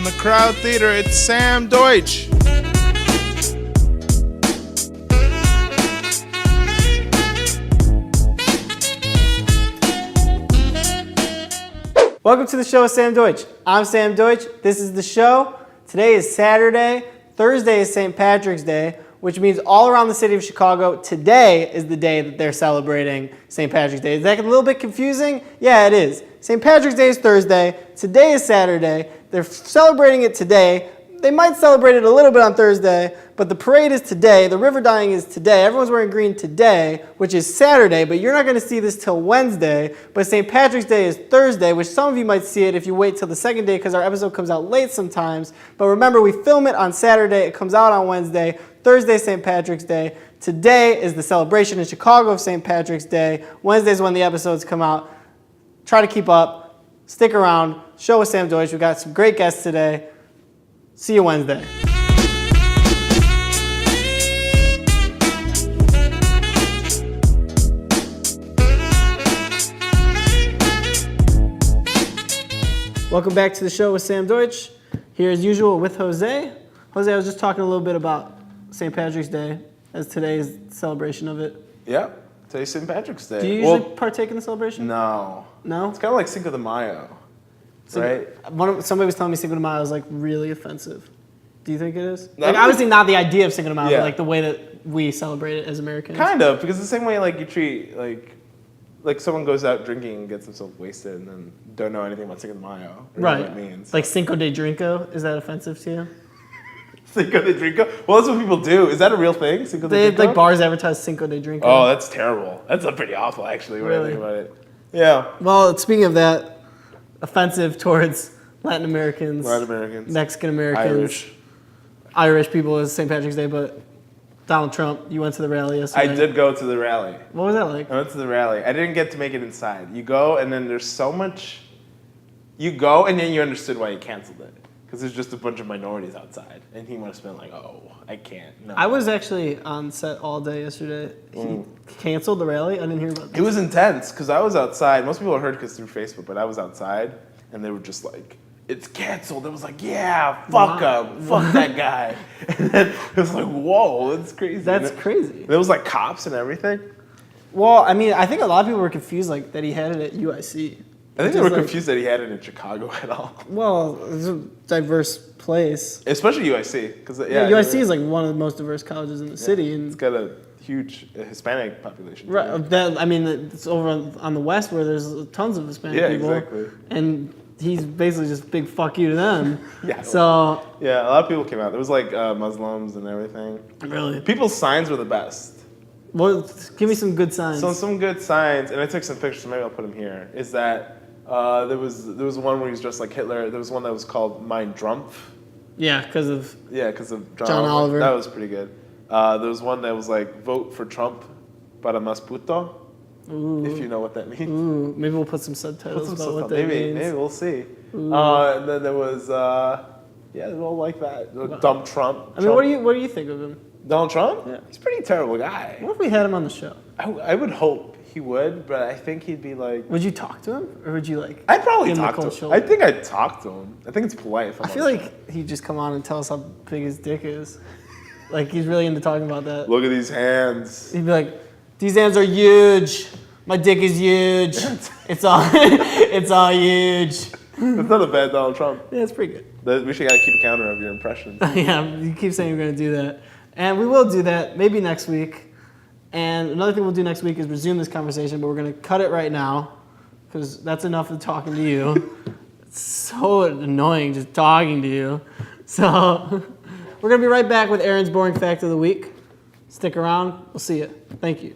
from the Crowd Theater, it's Sam Deutsch. Welcome to the show with Sam Deutsch. I'm Sam Deutsch. This is the show. Today is Saturday. Thursday is St. Patrick's Day, which means all around the city of Chicago, today is the day that they're celebrating St. Patrick's Day. Is that a little bit confusing? Yeah, it is. St. Patrick's Day is Thursday. Today is Saturday. They're celebrating it today. They might celebrate it a little bit on Thursday, but the parade is today. The river dyeing is today. Everyone's wearing green today, which is Saturday, but you're not going to see this till Wednesday. But St. Patrick's Day is Thursday, which some of you might see it if you wait till the second day because our episode comes out late sometimes. But remember, we film it on Saturday. It comes out on Wednesday. Thursday, St. Patrick's Day. Today is the celebration in Chicago of St. Patrick's Day. Wednesday is when the episodes come out. Try to keep up. Stick around. Show with Sam Deutsch. We've got some great guests today. See you Wednesday. Welcome back to the show with Sam Deutsch. Here as usual with Jose. Jose, I was just talking a little bit about St. Patrick's Day as today's celebration of it. Yeah, today's St. Patrick's Day. Do you usually partake in the celebration? No. No? It's kind of like Cinco de Mayo, right? Somebody was telling me Cinco de Mayo is like really offensive. Do you think it is? Like obviously not the idea of Cinco de Mayo, but like the way that we celebrate it as Americans. Kind of, because the same way like you treat like someone goes out drinking and gets themselves wasted and then don't know anything about Cinco de Mayo. Right. What it means. Like Cinco de Drinko, is that offensive to you? Cinco de Drinko? Well, that's what people do. Is that a real thing? Cinco de Drinko? Like bars advertise Cinco de Drinko. Oh, that's terrible. That's pretty awful, actually, when I think about it. Yeah. Well, speaking of that, offensive towards Latin Americans, Mexican Americans, Irish people is St. Patrick's Day, but Donald Trump, you went to the rally yesterday. I did go to the rally. What was that like? I went to the rally. I didn't get to make it inside. You go, and then there's so much. You go, and then you understood why he canceled it. Because there's just a bunch of minorities outside. And he must have been like, oh, I can't. No. I was actually on set all day yesterday. He canceled the rally? I didn't hear about this. It was intense, because I was outside. Most people heard because through Facebook, but I was outside, and they were just like, it's canceled. It was like, yeah, fuck him. Fuck that guy. And then it was like, whoa, that's crazy. That's crazy. There was like cops and everything. Well, I mean, I think a lot of people were confused like that he had it at UIC. I think they were confused that he had it in Chicago at all. Well, it's a diverse place. Especially UIC. UIC is like one of the most diverse colleges in the city. And it's got a huge Hispanic population. Right. It's over on the west where there's tons of Hispanic people. Exactly. And he's basically just big fuck you to them. Yeah. So. Yeah, a lot of people came out. There was like Muslims and everything. Really? People's signs were the best. Well, give me some good signs. So some good signs, and I took some pictures, so maybe I'll put them here, is that there was one where he was dressed like Hitler. There was one that was called Mein Drumpf. Yeah, because of John Oliver. That was pretty good. There was one that was like, vote for Trump para más puto. Ooh. If you know what that means. Ooh, maybe we'll put some subtitles about what that means. Maybe we'll see. And then there was, they're all like that. Wow. Dumb Trump. I mean, what do you think of him? Donald Trump? Yeah. He's a pretty terrible guy. What if we had him on the show? I would hope he would, but I think he'd be like... Would you talk to him? Or would you like... I'd probably talk to him. I think I'd talk to him. I think it's polite. I feel like he'd just come on and tell us how big his dick is. Like, he's really into talking about that. Look at these hands. He'd be like, these hands are huge. My dick is huge. It's all huge. That's not a bad Donald Trump. Yeah, it's pretty good. We should gotta keep a counter of your impressions. Yeah, you keep saying you're gonna do that. And we will do that, maybe next week. And another thing we'll do next week is resume this conversation, but we're gonna cut it right now, because that's enough of talking to you. It's so annoying just talking to you. So, we're gonna be right back with Aaron's Boring Fact of the Week. Stick around, we'll see you. Thank you.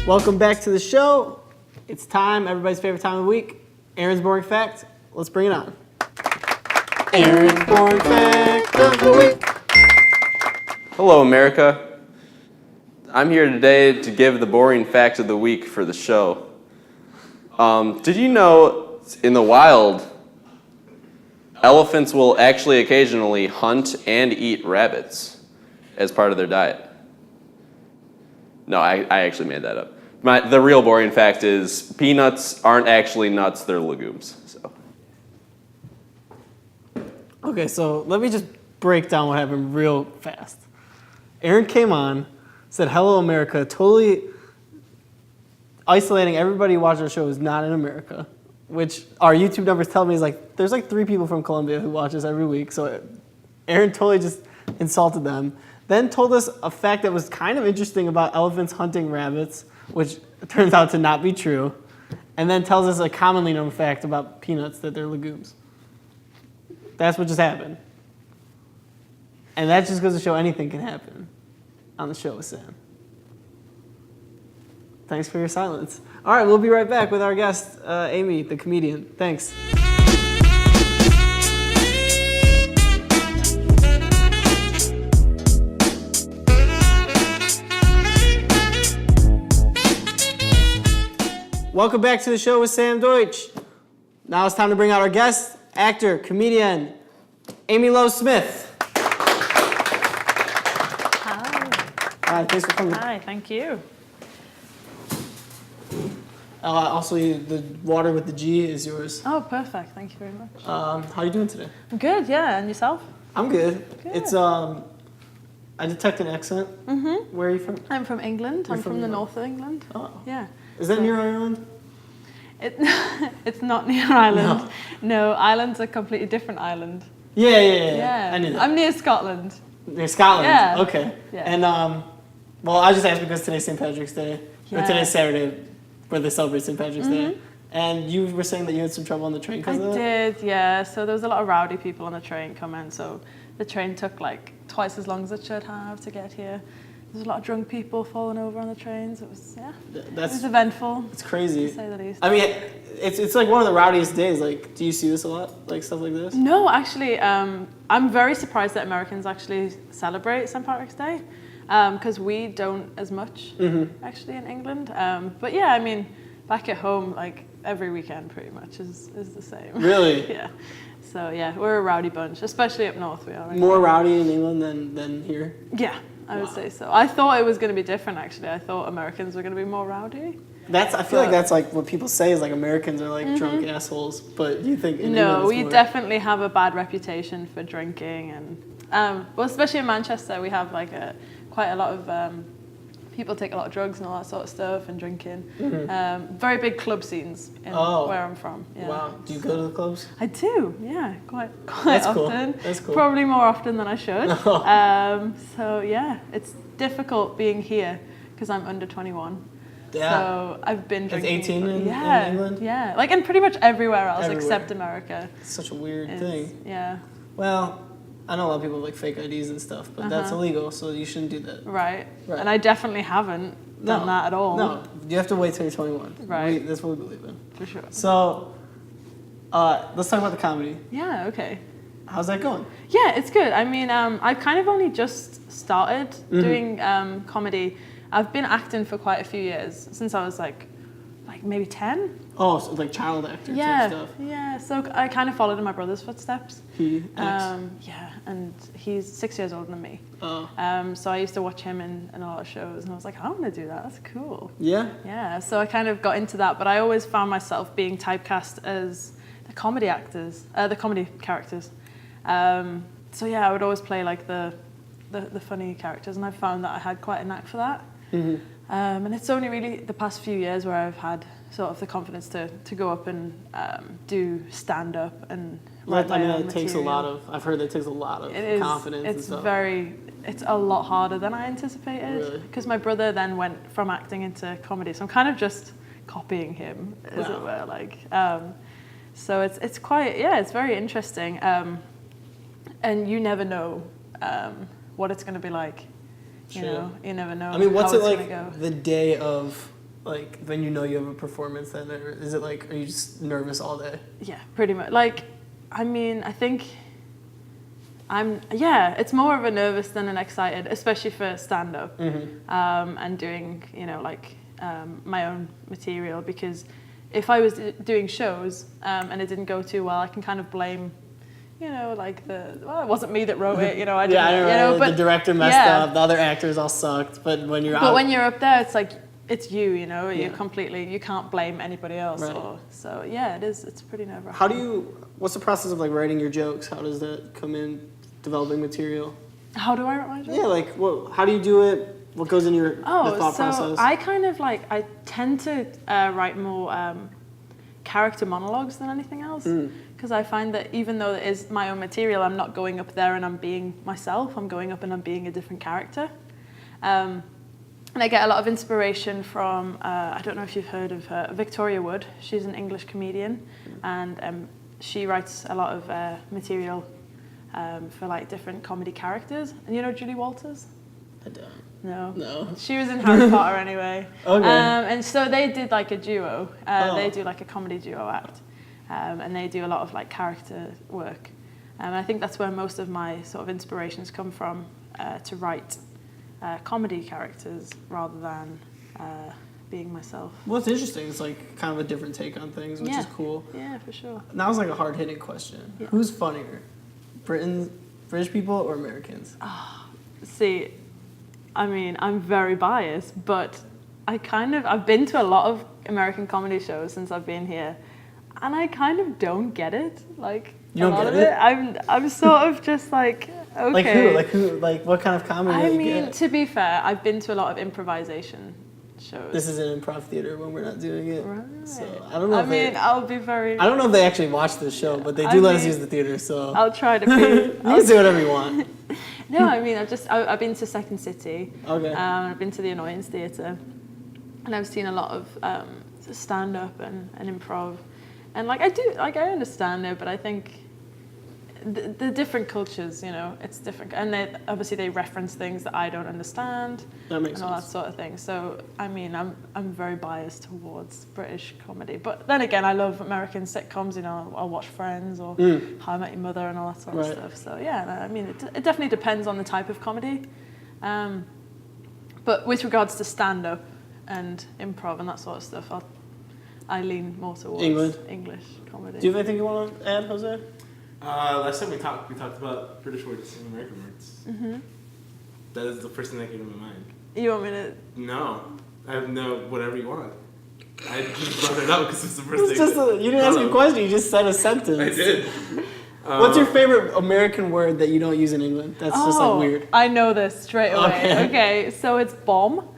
Welcome back to the show. It's time, everybody's favorite time of the week. Aaron's Boring Fact. Let's bring it on. Aaron's Boring Fact of the Week. Hello, America. I'm here today to give the boring fact of the week for the show. Did you know in the wild, elephants will actually occasionally hunt and eat rabbits as part of their diet. No, I actually made that up. The real boring fact is peanuts aren't actually nuts, they're legumes. So. Okay, so let me just break down what happened real fast. Aaron came on, said, "Hello, America," totally isolating everybody who watched our show who's not in America, which our YouTube numbers tell me is like, there's like 3 people from Colombia who watch us every week. So Aaron totally just insulted them. Then told us a fact that was kind of interesting about elephants hunting rabbits, which turns out to not be true. And then tells us a commonly known fact about peanuts, that they're legumes. That's what just happened. And that just goes to show anything can happen on the show with Sam. Thanks for your silence. All right, we'll be right back with our guest, Amy, the comedian. Thanks. Welcome back to the show with Sam Deutsch. Now it's time to bring out our guest, actor, comedian, Amy LowesSmith. Hi. Hi, thanks for coming. Hi, thank you. Also, the water with the G is yours. Oh, perfect. Thank you very much. How are you doing today? I'm good, yeah. And yourself? I'm good. Good. It's I detect an accent. Mm-hmm. Where are you from? I'm from England. You're I'm from from the England. north of England. Oh. Yeah. Is that near Ireland? It's not near Ireland. No, Ireland's a completely different island. Yeah. I knew that. I'm near Scotland. Near Scotland? Yeah. Okay. Yeah. And, well, I just asked because today's St. Patrick's Day. Yeah. Or today's Saturday, where they celebrate St. Patrick's Day. And you were saying that you had some trouble on the train because of that? I did, yeah. So there was a lot of rowdy people on the train coming, so the train took like twice as long as it should have to get here. There's a lot of drunk people falling over on the trains. It was, yeah, it was eventful. It's crazy. To say the least. I mean, it's like one of the rowdiest days. Like, do you see this a lot? Like, stuff like this? No, actually, I'm very surprised that Americans actually celebrate St. Patrick's Day, because we don't as much, actually, in England. But yeah, I mean, back at home, like, every weekend pretty much is the same. Really? Yeah. So yeah, we're a rowdy bunch, especially up north we are. Right? More rowdy in England than here? Yeah, I would say so. I thought it was going to be different, actually. I thought Americans were going to be more rowdy. I feel like that's like what people say is like Americans are like drunk assholes, but do you think in England No, it's we more... definitely have a bad reputation for drinking, and well, especially in Manchester, we have like quite a lot of people take a lot of drugs and all that sort of stuff and drinking. Very big club scenes in where I'm from. Yeah. Wow, do you go to the clubs? I do, yeah, quite That's cool. often. That's cool. Probably more often than I should. So yeah, it's difficult being here because I'm under 21. Yeah. So I've been drinking. It's 18 in England? Yeah, like and pretty much everywhere else Everywhere. except America. It's such a weird thing. Yeah. Well, I know a lot of people have like fake IDs and stuff, but that's illegal, so you shouldn't do that. Right. And I definitely haven't done that at all. No, you have to wait till you're 21. Right. That's what we believe in. For sure. So, let's talk about the comedy. Yeah, okay. How's that going? Yeah, it's good. I mean, I've kind of only just started doing comedy. I've been acting for quite a few years, since I was like maybe 10. Oh, so like child actor type stuff. Yeah, so I kind of followed in my brother's footsteps. He acts? Yeah, and he's 6 years older than me. Oh. So I used to watch him in a lot of shows, and I was like, I want to do that. That's cool. Yeah? Yeah, so I kind of got into that, but I always found myself being typecast as the comedy characters. So yeah, I would always play like the funny characters, and I found that I had quite a knack for that. And it's only really the past few years where I've had sort of the confidence to go up and do stand-up and write my own it takes a material. lot of, I've heard that it takes a lot of confidence and stuff. It's a lot harder than I anticipated. Really? Because my brother then went from acting into comedy, so I'm kind of just copying him, as it were. Like, so it's quite, yeah, it's very interesting. And you never know what it's going to be like. You know, you never know. I mean, what's how it it's like gonna go. the day of, like, when you know you have a performance? Then, or is it like, are you just nervous all day? Yeah, pretty much. Like, I mean, I think it's more of a nervous than an excited, especially for stand-up and doing, my own material, because if I was doing shows and it didn't go too well, I can kind of blame, you know, like it wasn't me that wrote it, you know, I didn't, Yeah, I you remember know, but the director messed yeah. up, the other actors all sucked, but when you're But out, when you're up there, it's like, it's you, you know, Yeah. you can't blame anybody else. Right. So yeah, it's pretty nerve-wracking. what's the process of like writing your jokes? How does that come in, developing material? How do I write my jokes? Yeah, like how do you do it? What goes in the thought so process? I kind of like, I tend to write more character monologues than anything else. Because I find that even though it is my own material, I'm not going up there and I'm being myself. I'm going up and I'm being a different character. And I get a lot of inspiration from, I don't know if you've heard of her, Victoria Wood. She's an English comedian, and she writes a lot of material for like different comedy characters. And you know Julie Walters? I don't. No. She was in Harry Potter anyway. Okay. And so they did like a duo. They do like a comedy duo act. And they do a lot of like character work. And I think that's where most of my sort of inspirations come from, to write comedy characters rather than being myself. Well, it's interesting. It's like kind of a different take on things, which is cool. Yeah, for sure. And that was like a hard-hitting question. Yeah. Who's funnier, British people or Americans? See, I mean, I'm very biased, but I've been to a lot of American comedy shows since I've been here, and I kind of don't get it. Like, You don't a lot get of it. I'm sort of just like, okay. Like who? Like what kind of comedy I do you mean, get? to be fair, I've been to a lot of improvisation shows. This is an improv theater when we're not doing it. Right. So I don't know. I'll be very. I don't know if they actually watch this show, but they do let us use the theater. So I'll try to be. you can do whatever you want. No, I mean, I've been to Second City. Okay. I've been to the Annoyance Theatre, and I've seen a lot of stand-up and improv, and like I understand it, but I think the different cultures, you know, it's different, and they reference things that I don't understand, That makes and all that sense. sort of thing. So I mean, I'm very biased towards British comedy, but then again, I love American sitcoms. You know, I'll watch Friends or How I Met Your Mother and all that sort of stuff. So yeah, I mean, it definitely depends on the type of comedy. But with regards to stand-up and improv and that sort of stuff, I lean more towards English comedy. Do you have anything you want to add, Jose? Last time we talked about British words and American words. Mm-hmm. That is the first thing that came to my mind. You want me to? No, I have no whatever you want. I just brought it up because it's the first It's thing. just you didn't ask me a question. You just said a sentence. I did. What's your favorite American word that you don't use in England? That's just like weird. I know this straight away. Okay, so it's bomb.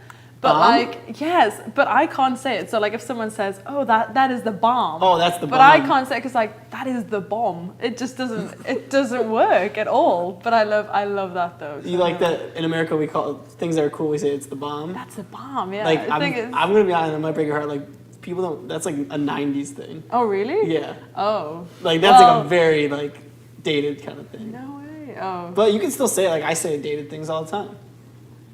But Bomb? like, yes, but I can't say it. So like if someone says, oh, that is the bomb. Oh, that's the bomb. But I can't say it because like, that is the bomb. It just doesn't work at all. But I love that though. You like that in America we call things that are cool, we say it's the bomb? That's the bomb, yeah. Like, I think it's, I'm going to be honest, it might break your heart. Like, people don't, that's like a 90s thing. oh, really? Yeah. Oh. Like, that's like a very, like, dated kind of thing. No way. Oh. But you can still say it. Like, I say dated things all the time.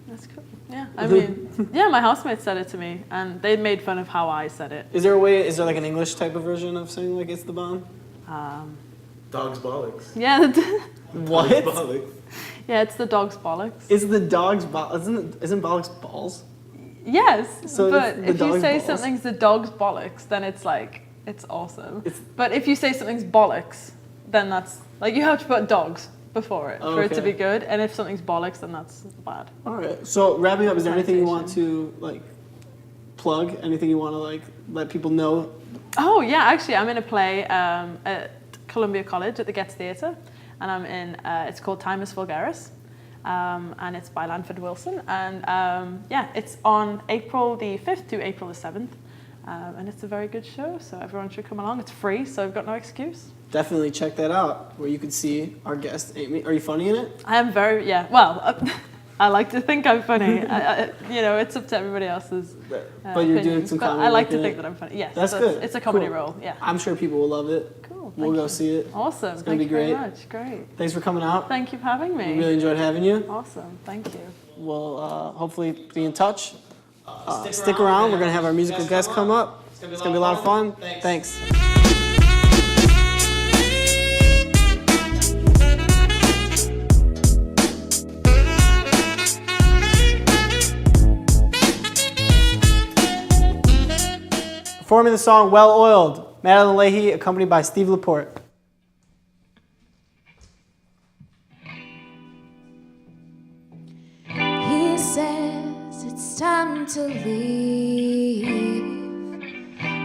That's cool. Yeah, I mean, yeah, my housemates said it to me, and they made fun of how I said it. Is there like an English type of version of saying, like, it's the bomb? Dog's bollocks. Yeah. What? Dog's bollocks. Yeah, it's the dog's bollocks. Is the dog's isn't bollocks balls? Yes, So but it's the if you dog's say balls. something's the dog's bollocks, then it's like, it's awesome. It's- But if you say something's bollocks, then that's, like, you have to put dogs before it for it to Okay. be good, and if something's bollocks, then that's bad. All right. So wrapping up, is there anything you want to, like, plug? Anything you want to, like, let people know? Oh, yeah, actually, I'm in a play at Columbia College at the Getz Theatre, and I'm in, it's called Timus Vulgaris, and it's by Lanford Wilson, and yeah, it's on April the 5th to April the 7th, and it's a very good show, so everyone should come along. It's free, so I've got no excuse. Definitely check that out, where you can see our guest, Amy. Are you funny in it? I am very, yeah, well, I like to think I'm funny. You know, it's up to everybody else's But you're doing opinions, some but comedy. I like to in think it. that I'm funny. Yes, That's so good. It's a comedy Cool. role, yeah. I'm sure people will love it. Cool. We'll thank go you. see it. Awesome. It's gonna Thank be you great. very much. Great. Thanks for coming out. Thank you for having me. We really enjoyed having you. Awesome. Thank you. We'll hopefully be in touch. Stick around. We're going to have our musical guest come up. It's going to be a lot of fun. Thanks. Performing the song Well Oiled, Madeline Lahey, accompanied by Steve Laporte. to leave.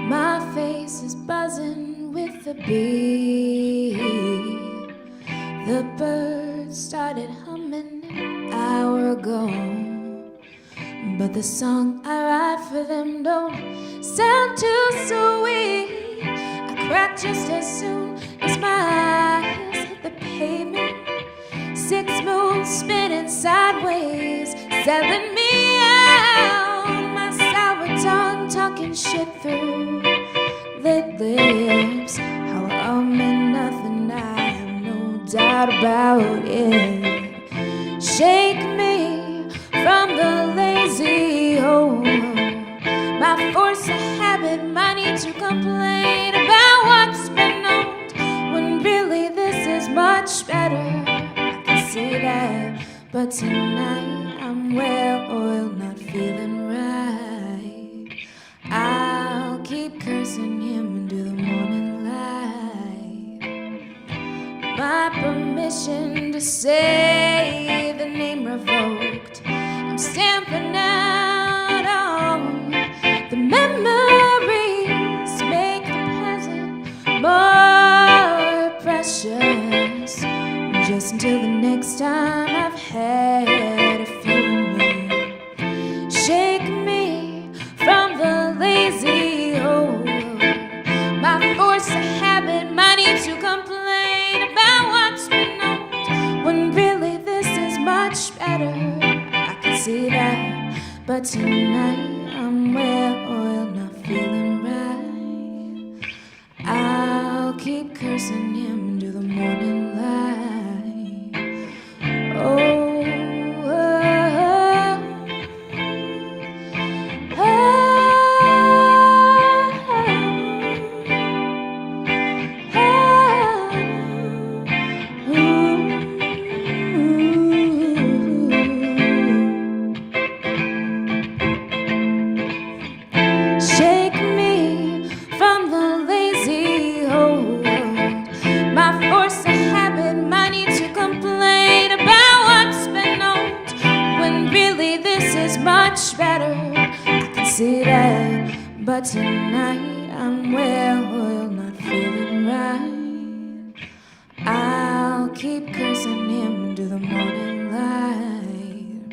My face is buzzing with the bee. The birds started humming an hour ago, but the song I write for them don't sound too sweet. I crack just as soon as my eyes hit the pavement. 6 moons spinning sideways, selling me out. My sour tongue talking shit through their lips. How I'm in nothing, I have no doubt about it. Shake me from the lazy hole. My force of habit, my need to complain about what's been owned, when really this is much better. See that, but tonight I'm well-oiled, not feeling right. I'll keep cursing him into the morning light. My permission to say the name revoked. I'm stamping out on the memories, make the present more precious. Just until the next time I've had a few more. Shake me from the lazy hole. My force of habit, my need to complain about what's been owned, when really this is much better. I can see that, but tonight I'm well-oiled, not feeling right. I'll keep cursing him into the morning light. But tonight I'm well-oiled, not feeling right. I'll keep cursing him into the morning light,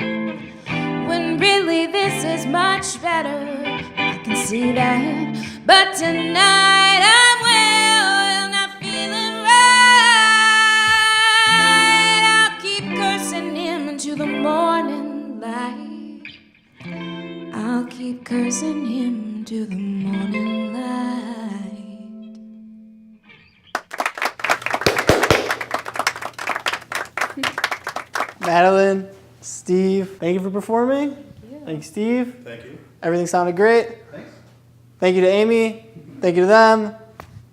when really this is much better. I can see that, but tonight I'm well-oiled, not feeling right. I'll keep cursing him into the morning light. I'll keep cursing him to the morning light. Madeline, Steve, thank you for performing. Yeah. Thank you, Steve. Thank you. Everything sounded great. Thanks. Thank you to Amy. Thank you to them.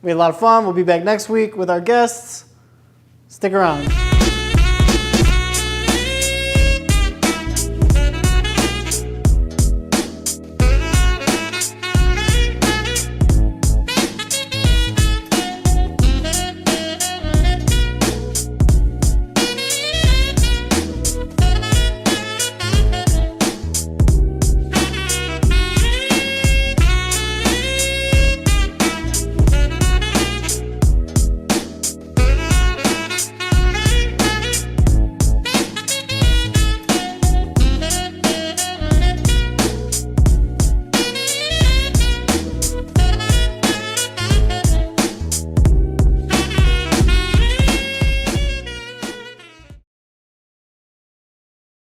We had a lot of fun. We'll be back next week with our guests. Stick around.